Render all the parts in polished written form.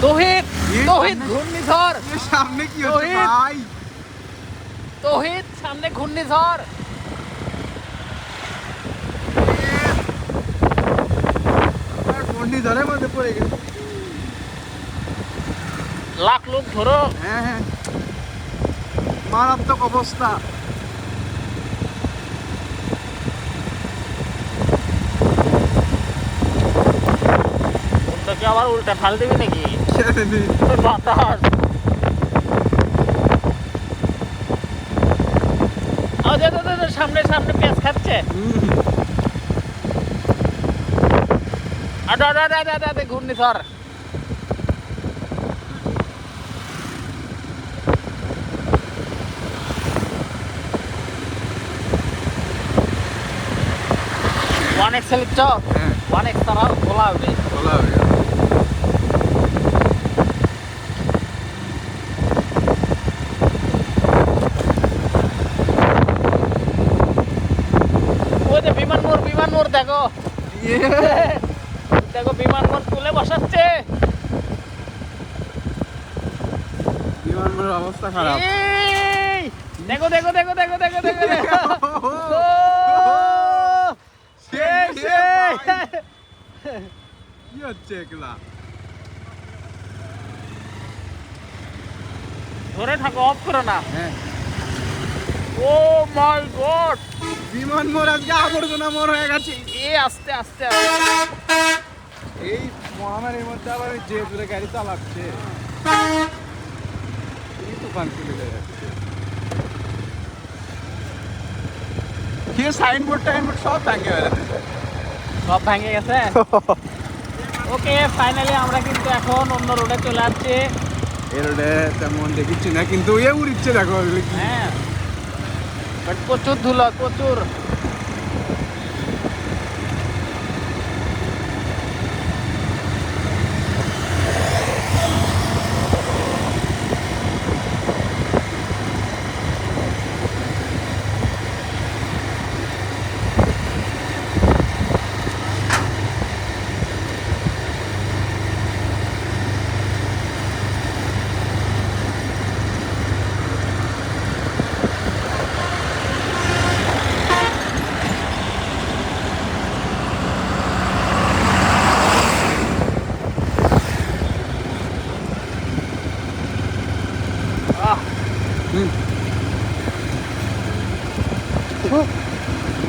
তৌহিদ তৌহিদ ঘূর্ণিঝড় সামনে কি হচ্ছে ভাই? তৌহিদ সামনে ঘূর্ণিঝড়। ঘূর্ণিঝড়ের মধ্যে পড়ে গেছে। লাখ লোক ধরো। হ্যাঁ হ্যাঁ, মারাত্মক অবস্থা। তোকে আবার উল্টা ফাল দিবি নাকি? বাতাস সামনে সামনে পেঁচ খাচ্ছে। ঘূর্ণিঝড় অনেক সেলিচ্ছ, অনেক তারা খোলা হবে। ওই যে বিমান মোড় দেখো, দেখো বিমান মোড় তুলে বসাচ্ছে। বিমান মোড়ের অবস্থা খারাপ। দেখো দেখো দেখো দেখো দেখো দেখো কি হচ্ছে এগুলা? ধরে থাকো, অফ করো না। হ্যাঁ, ও মাই গড, বিমান মোড় আজকে আবর্জনা মোড় হয়ে গেছে। আস্তে আস্তে আস্তে। এই মহামারীর মধ্যে আবার যে দূরে গাড়ি চালাচ্ছে, এই তুফান চলে যাচ্ছে। কি সাইনবোর্ড টাইনবোর্ড সব ভেঙে বেড়াচ্ছে, সব ভেঙে গেছে। ওকে, ফাইনালি আমরা কিন্তু এখন অন্য রোডে চলে আসছি। এই রোডে তেমন দেখিচ্ছি না, কিন্তু এ উড়িচ্ছে দেখো। হ্যাঁ, বাট প্রচুর ধুলো, প্রচুর।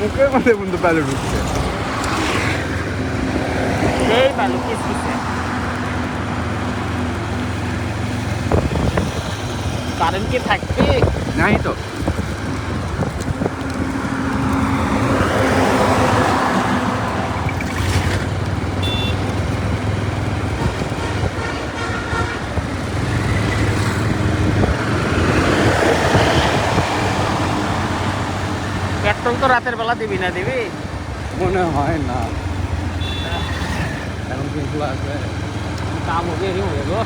মুখের মধ্যে বন্ধু প্যালে ঢুকছে। এই বালু কিসকিসে। কারেন্ট কি থাকবে? নাই তো। পেট্রোল তো রাতের বেলা দিবি না, দিবি? মনে হয় না, এখন কিন্তু আছে। কাম হবে গো।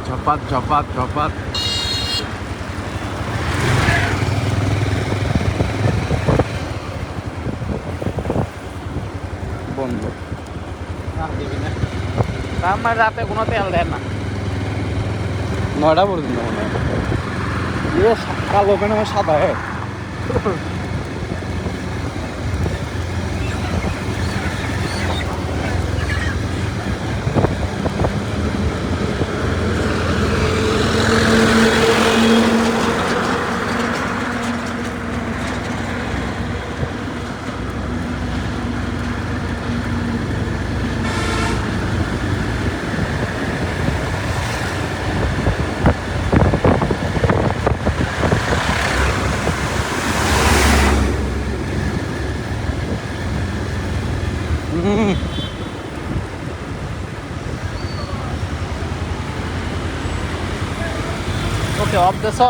ঝপাত ঝপাত ঝপাত। বন্ধ দিবি না, তার মানে রাতে কোনো তেল দেয় না। 9টা পর্যন্ত মনে হয়। কালো কেন সাদা? ওকে, অফ দেছো।